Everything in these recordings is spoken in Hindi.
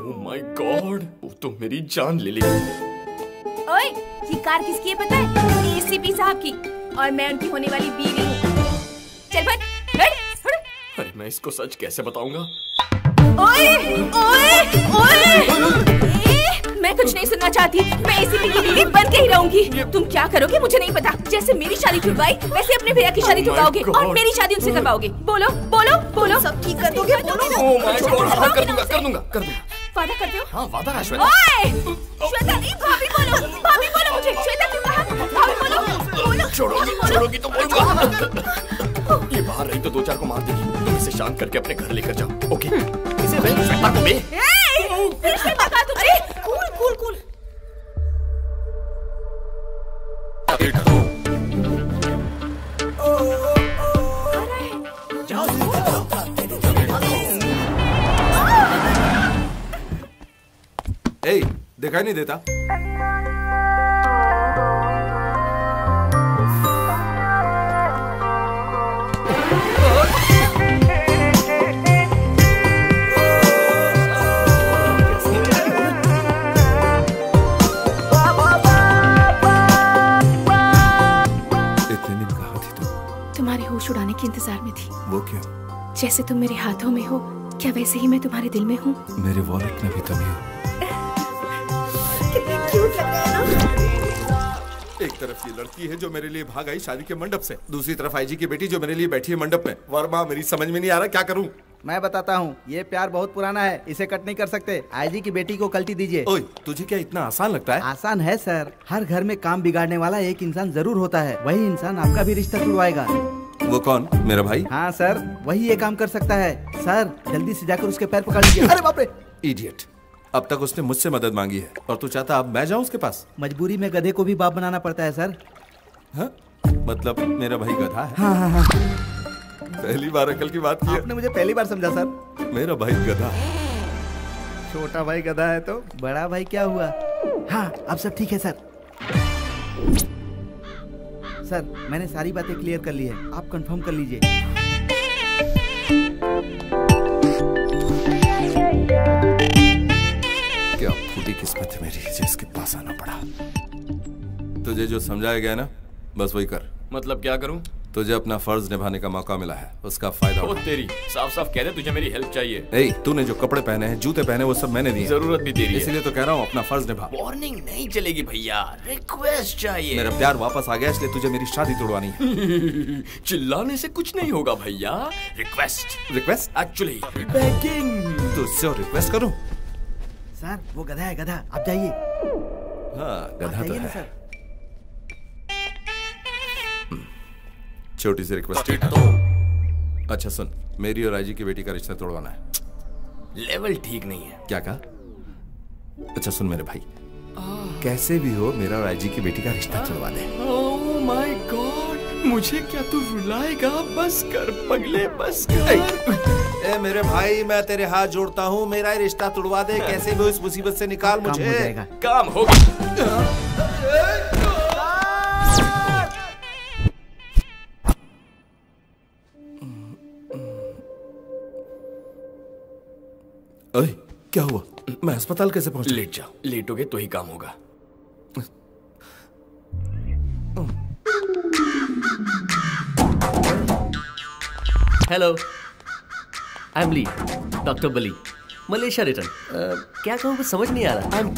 ओह माय गॉड, वो तो मेरी जान ले ली। ओए, ये कार किसकी है पता है? एसीपी साहब की, और मैं उनकी होने वाली बीवी हूँ। चल भाग, अरे मैं इसको सच कैसे बताऊंगा? ओए, ओए, ओए! मैं कुछ नहीं सुनना चाहती। मैं एसीपी की बीवी बन के ही रहूंगी। तुम क्या करोगे मुझे नहीं पता। जैसे मेरी शादी छुड़वाई वैसे अपने भैया की शादी छुड़वाओगे और मेरी शादी उनसे करवाओगे। बोलो बोलो बोलो। सब ठीक कर दोगे? ओह माय गॉड, हाँ कर दूंगा कर दूंगा कर दूंगा। वादा करते हो? हाँ वादा है श्वेता। ओए! श्वेता नहीं, भाभी बोलो मुझे। श्वेता क्यों कहा? भाभी बोलो। छोड़ोगी तो बोलूंगा। ये बाहर रही तो 2-4 को मार देगी। तुम इसे शांत करके अपने घर लेकर जाओ, ओके? इसे श्वेता को दे। फिर श्वेता कहा तुम? अरे कूल। ए, दिखाई नहीं देता? तुम्हारे होश उड़ाने के इंतजार में थी। वो क्यों? जैसे तुम मेरे हाथों में हो, क्या वैसे ही मैं तुम्हारे दिल में हूँ? मेरे वॉलेट में भी तुम ही हो। कितनी क्यूट लग रहा है ना? एक तरफ ये लड़की है जो मेरे लिए भाग आई शादी के मंडप से, दूसरी तरफ आईजी की बेटी जो मेरे लिए बैठी है मंडप में। वर्मा, मेरी समझ में नहीं आ रहा क्या करूं। मैं बताता हूँ, ये प्यार बहुत पुराना है, इसे कट नहीं कर सकते। आईजी की बेटी को कल्टी दीजिए। ओए, तुझे क्या इतना आसान लगता है? आसान है सर, हर घर में काम बिगाड़ने वाला एक इंसान जरूर होता है। वही इंसान आपका भी रिश्ता तुड़वाएगा। वो कौन? मेरा भाई? हाँ सर, वही ये काम कर सकता है। सर जल्दी से जाकर उसके पैर पकड़ लीजिए। अरे बाप रे! इडियट, अब तक उसने मुझसे मदद मांगी है और तू चाहता अब मैं जाऊं उसके पास? मजबूरी में गधे को भी बाप बनाना पड़ता है सर। हाँ? मतलब मेरा भाई गधा है? हाँ। पहली बार अकल की बात की है। आपने मुझे पहली बार समझा सर। मेरा भाई गधा। छोटा भाई गधा है तो बड़ा भाई क्या हुआ? हाँ, अब सब ठीक है सर। सर मैंने सारी बातें क्लियर कर ली है, आप कंफर्म कर लीजिए। क्या फूटी किस्मत है मेरी जिसके पास आना पड़ा। तुझे जो समझाया गया ना, बस वही कर। मतलब क्या करूं? तुझे अपना फर्ज निभाने का मौका मिला है, उसका फायदा उठा। तेरी साफ कह दे तुझे मेरी हेल्प चाहिए। ए, तूने जो कपड़े पहने हैं, जूते पहने, वो सब मैंने दिए। जरूरत भी तेरी है। इसलिए तो कह रहा हूँ अपना फर्ज निभा। वार्निंग नहीं चलेगी भैया, रिक्वेस्ट चाहिए। मेरा प्यार वापस आ गया, इसलिए तुझे मेरी शादी तोड़वानी है। चिल्लाने से कुछ नहीं होगा भैया। Request actually begging. तुझसे और रिक्वेस्ट करूं? सर वो गधा है, गधा। आप जाइए। हाँ, गधा तो है। सर छोटी सी रिक्वेस्ट। अच्छा सुन, मेरी और आईजी की बेटी का रिश्ता तोड़वाना है। लेवल ठीक नहीं है। क्या कहा? अच्छा सुन मेरे भाई, कैसे भी हो मेरा और आईजी की बेटी का रिश्ता तोड़वा दे। ओह माय गॉड, मुझे क्या तू रुलाएगा? बस कर पगले, बस कर। ए मेरे भाई, मैं तेरे हाथ जोड़ता हूँ, मेरा ही रिश्ता तोड़वा दे। कैसे भी इस मुसीबत से निकाल मुझे। काम हो गया। अरे क्या हुआ? मैं अस्पताल कैसे पहुंचा? लेट जाओ, लेटोगे तो ही काम होगा। Hello, I am Lee, doctor Bali, Malaysia return. क्या कहूँ कुछ समझ नहीं आ रहा। आई एम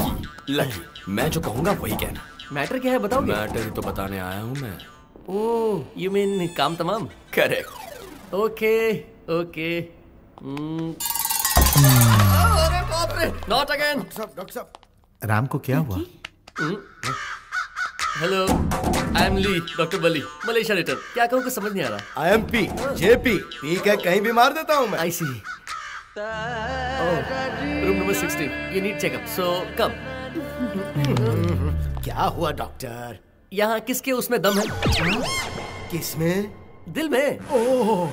लकी, मैं जो कहूंगा वही कहना। मैटर क्या है बताओगे? मैटर ही तो बताने आया हूँ मैं। ओह, यू मीन काम तमाम? करेक्ट। ओके। अरे बाप रे, नॉट अगेन। डॉक्टर साहब, राम को क्या हुआ? Hello, I am Lee, doctor Bali, Malaysia return. क्या कहूँ कुछ समझ नहीं आ रहा। आई एम पी जेपी, ठीक है, कहीं भी मार देता हूँ मैं। I see. Room number 16, you need checkup, so come. क्या हुआ डॉक्टर? यहाँ किसके उसमें दम है? किसमें? दिल में। ओह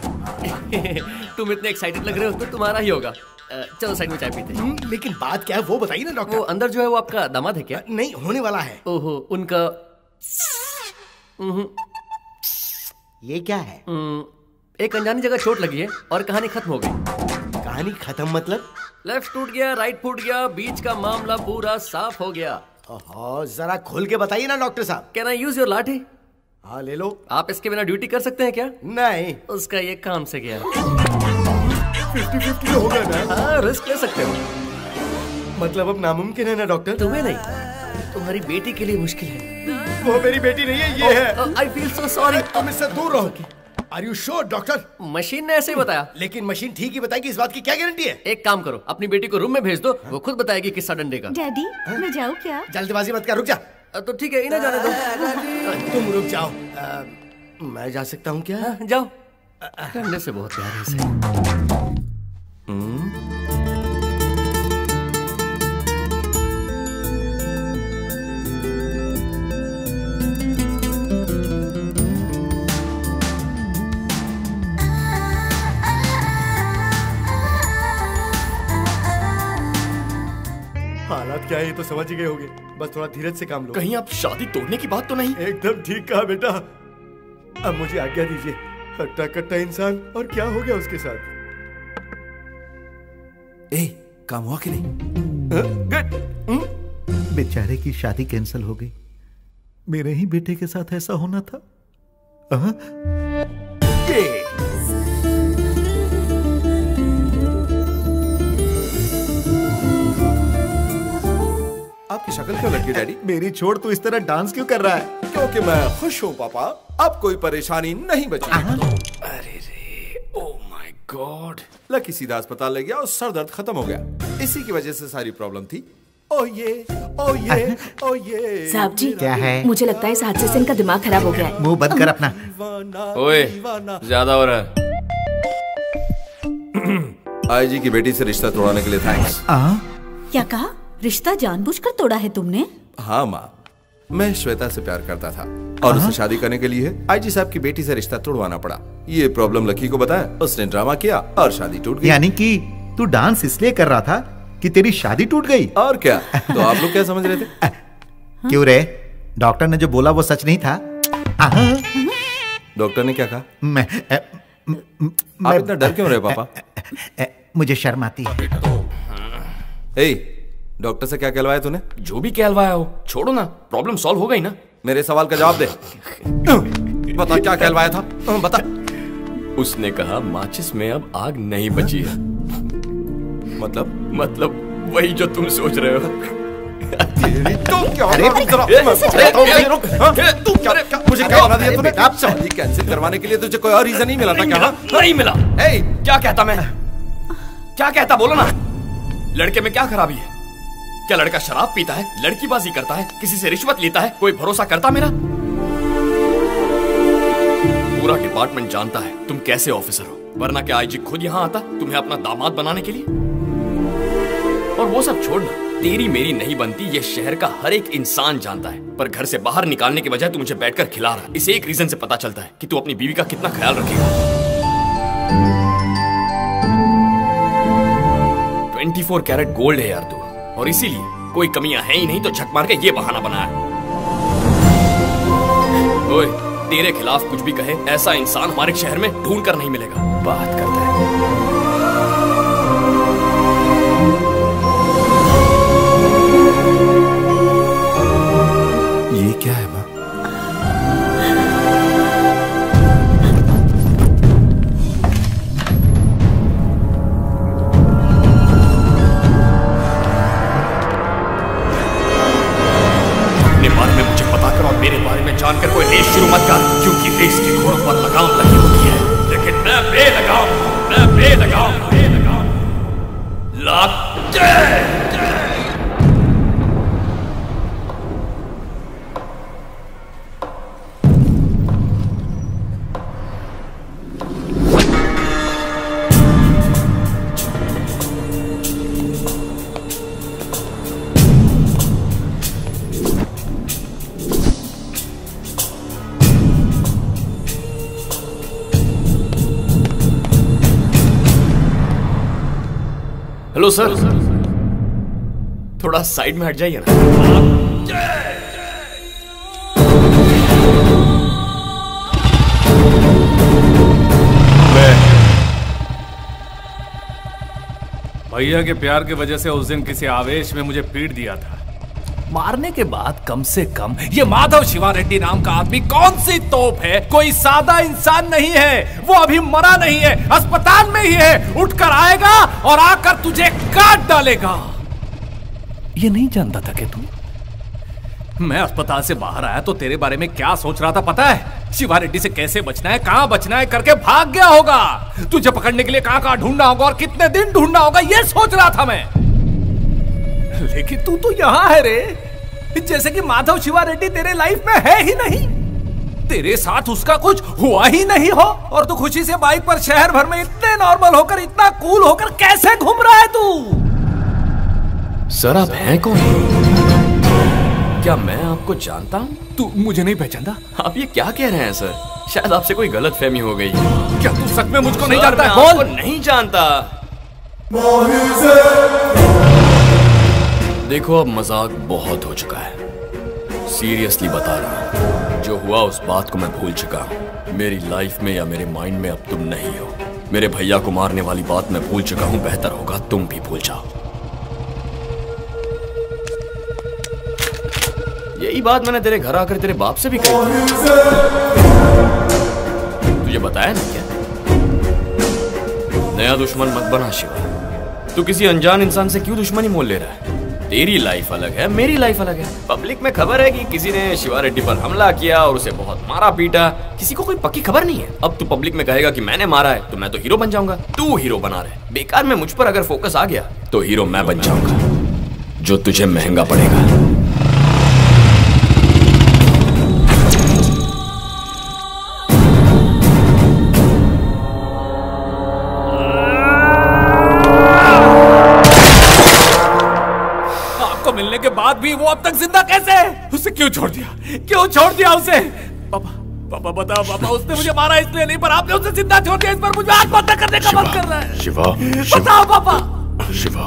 तुम इतने एक्साइटेड लग रहे हो तो तुम्हारा ही होगा। चलो साइड में चाय पीते हैं। लेकिन बात क्या है वो बताइए ना डॉक्टर। वो अंदर जो है वो आपका दामाद है क्या? नहीं, होने वाला है। ओहो, उनका ये क्या है? एक अनजानी जगह चोट लगी है और कहानी खत्म हो गई। कहानी खत्म मतलब? लेफ्ट टूट गया, राइट फूट गया, बीच का मामला पूरा साफ हो गया। जरा खोल के बताइए ना डॉक्टर साहब। कैन आई यूज योर लाठी? हाँ ले लो। आप इसके बिना ड्यूटी कर सकते हैं क्या? नहीं। उसका ये काम से गया। 50-50 हो गया ना? हाँ, रिस्क ले सकते हो। मतलब अब नामुमकिन है ना डॉक्टर? तुम्हें नहीं, तुम्हारी बेटी के लिए मुश्किल है। वो मेरी बेटी नहीं है, ये है। I feel so sorry. तुम इससे दूर रहो। Are you sure, doctor? Machine ने ऐसे ही बताया। लेकिन मशीन ठीक ही बताएगी, इस बात की क्या गारंटी है? एक काम करो, अपनी बेटी को रूम में भेज दो, वो खुद बताएगी किस्सा डंडे का। डैडी, मैं जाऊँ क्या? जल्दबाजी मत कर, रुक जा। तो ठीक है, इन्हें जाने दो। तुम रुक जाओ। मैं जा सकता हूँ क्या? जाओ। डंडे से बहुत प्यार है। हालात क्या है ये तो समझ ही गए होगे, बस थोड़ा धीरज से काम लो। कहीं आप शादी तोड़ने की बात तो नहीं? एकदम ठीक कहा बेटा। अब मुझे आज्ञा दीजिए। हट्टा कट्टा इंसान, और क्या हो गया उसके साथ? ए, काम हुआ कि नहीं? बेचारे की शादी कैंसिल हो गई। मेरे ही बेटे के साथ ऐसा होना था। आपकी शक्ल क्यों लटकी डैडी? मेरी छोड़ तू इस तरह डांस क्यों कर रहा है? क्योंकि मैं खुश हूँ पापा, अब कोई परेशानी नहीं बची। अरे रे, ओह माय गॉड। लकी सीधा अस्पताल ले गया और सर दर्द खत्म हो गया। इसी की वजह से सारी प्रॉब्लम थी। ओ ये, ओ ये, ओ ये। साहब जी, क्या है? मुझे लगता है इस हादसे से इनका दिमाग खराब हो गया है। मुंह बंद कर अपना। ओए, ज्यादा हो रहा है। आईजी की बेटी से रिश्ता तोड़ने के लिए थैंक्स। क्या कहा? रिश्ता जानबूझकर तोड़ा है तुमने? हाँ माँ, मैं श्वेता से प्यार करता था और उसे शादी करने के लिए आईजी साहब की बेटी से रिश्ता तोड़वाना पड़ा। ये प्रॉब्लम लकी को बताया, उसने ड्रामा किया और शादी टूट गई। यानी कि तू डांस इसलिए कर रहा था कि तेरी शादी टूट गई? और क्या? तो आप लोग क्या समझ रहे थे? क्यों रे, डॉक्टर ने जो बोला वो सच नहीं था? डॉक्टर ने क्या कहा? आप इतना डर क्यों रहे पापा? मुझे शर्म आती है। डॉक्टर से क्या कहलवाया तूने? जो भी कहलवाया हो, छोड़ो ना, प्रॉब्लम सॉल्व हो गई ना। मेरे सवाल का जवाब दे। बता क्या कहलवाया था, बता। उसने कहा माचिस में अब आग नहीं बची है। मतलब वही जो तुम सोच रहे हो। मुझे क्या बना दिया तूने? शादी कैंसिल करवाने के लिए तुझे कोई और रीजन नहीं मिला था क्या? नहीं मिला। क्या कहता मैं? क्या कहता, बोलो ना। लड़के में क्या खराबी है? क्या लड़का शराब पीता है, लड़कीबाजी करता है, किसी से रिश्वत लेता है, कोई भरोसा करता मेरा? पूरा डिपार्टमेंट जानता है तुम कैसे ऑफिसर हो, वरना क्या आईजी खुद यहाँ आता तुम्हें अपना दामाद बनाने के लिए? और वो सब छोड़ना, तेरी मेरी नहीं बनती ये शहर का हर एक इंसान जानता है, पर घर से बाहर निकालने के बजाय तू मुझे बैठकर खिला रहा है। इस एक रीजन से पता चलता है कि तू अपनी बीवी का कितना ख्याल रखेगा। 24 कैरेट गोल्ड है यार तू, और इसीलिए कोई कमियां है ही नहीं तो झक मार के ये बहाना बनाया। ओए, तेरे खिलाफ कुछ भी कहे ऐसा इंसान हमारे शहर में ढूंढ कर नहीं मिलेगा। बात करता है। ये क्या है माँ? मेरे बारे में जानकर कोई रेस शुरू मत कर, क्योंकि रेस के घोड़ों पर लगाम लगी होती है, लेकिन मैं बेलगाम हूं, मैं बेलगाम हूं। हेलो सर, थोड़ा साइड में हट जाइए ना। भैया के प्यार की वजह से उस दिन किसी आवेश में मुझे पीट दिया था। मारने के बाद कम से कम ये माधव शिवा रेड्डी नाम का आदमी कौन सी तोप है, कोई सादा इंसान नहीं है। वो अभी मरा नहीं है, अस्पताल में ही है। उठकर आएगा और आकर तुझे काट डालेगा। ये नहीं जानता था कि तू, मैं अस्पताल से बाहर आया तो तेरे बारे में क्या सोच रहा था पता है? शिवा रेड्डी से कैसे बचना है, कहां बचना है करके भाग गया होगा। तुझे पकड़ने के लिए कहां कहां ढूंढना होगा और कितने दिन ढूंढना होगा ये सोच रहा था मैं। लेकिन तू तो यहां है रे, जैसे कि माधव शिवा रेड्डी तेरे लाइफ में है ही नहीं, तेरे साथ उसका कुछ हुआ ही नहीं हो। और तू खुशी से बाइक पर शहर भर में इतने नॉर्मल होकर, इतना कूल होकर कैसे घूम रहा है तू? सर आप हैं कौन? क्या मैं आपको जानता हूँ? तू मुझे नहीं पहचानता? आप ये क्या कह रहे हैं सर? शायद आपसे कोई गलतफहमी हो गई। क्या तू सच में मुझको नहीं जानता? मैं आपको नहीं जानता। देखो अब मजाक बहुत हो चुका है, सीरियसली बता रहा हूँ। जो हुआ उस बात को मैं भूल चुका हूँ। मेरी लाइफ में या मेरे माइंड में अब तुम नहीं हो। मेरे भैया को मारने वाली बात मैं भूल चुका हूँ। बेहतर होगा तुम भी भूल जाओ। यही बात मैंने तेरे घर आकर तेरे बाप से भी कही थी। तुझे बताया ना क्या? नया दुश्मन मत बना शिवा। तू किसी अनजान इंसान से क्यों दुश्मनी मोल ले रहा है? तेरी लाइफ अलग है, मेरी लाइफ अलग है। पब्लिक में खबर है कि किसी ने शिवा रेड्डी पर हमला किया और उसे बहुत मारा पीटा। किसी को कोई पक्की खबर नहीं है। अब तू पब्लिक में कहेगा कि मैंने मारा है तो मैं तो हीरो बन जाऊंगा। तू हीरो बना रहे। बेकार में मुझ पर अगर फोकस आ गया तो हीरो मैं बन जाऊंगा, जो तुझे महंगा पड़ेगा। मिलने के बाद भी वो अब तक जिंदा कैसे है? उसे क्यों छोड़ दिया? क्यों छोड़ दिया उसे? पापा, पापा बताओ पापा, उसने मुझे मारा इसलिए नहीं, पर आपने उसे जिंदा छोड़ दिया। इस पर मुझे आत्महत्या करने का मन कर रहा है। शिवा, बताओ पापा। शिवा,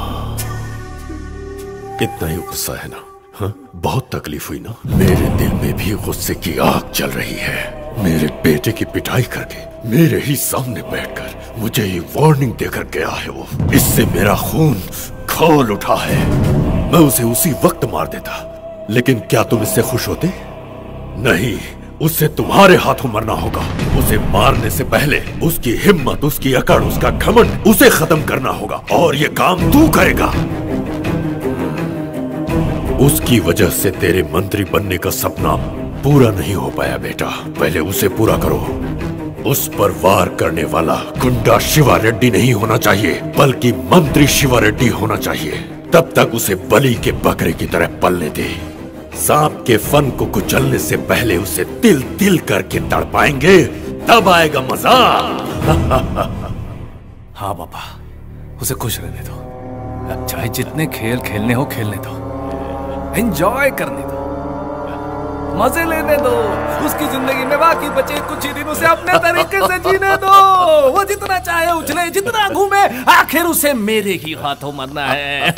इतना ही गुस्सा है ना? हाँ? बहुत तकलीफ हुई ना? मेरे दिल में भी गुस्से की आग चल रही है। मेरे बेटे की पिटाई करके मेरे ही सामने बैठकर मुझे ये वार्निंग देकर गया है वो। इससे मेरा खून खौल उठा है। मैं उसे उसी वक्त मार देता, लेकिन क्या तुम इससे खुश होते? नहीं, उसे तुम्हारे हाथों मरना होगा। उसे मारने से पहले उसकी हिम्मत, उसकी अकड़, उसका घमंड, उसे खत्म करना होगा। और ये काम तू करेगा। उसकी वजह से तेरे मंत्री बनने का सपना पूरा नहीं हो पाया बेटा। पहले उसे पूरा करो। उस पर वार करने वाला गुंडा शिवा रेड्डी नहीं होना चाहिए, बल्कि मंत्री शिवा रेड्डी होना चाहिए। तब तक उसे बलि के बकरे की तरह पलने दे। सांप के फन को कुचलने से पहले उसे तिल तिल करके तड़पाएंगे, तब आएगा मजा। हाँ पापा, उसे खुश रहने दो। चाहे जितने खेल खेलने हो खेलने दो, एंजॉय करने दो, मजे लेने दो। उसकी जिंदगी में बाकी बचे कुछ ही दिन उसे अपने तरीके से जीने दो। वो जितना चाहे उछले, जितना घूमे, आखिर उसे मेरे ही हाथों मरना है।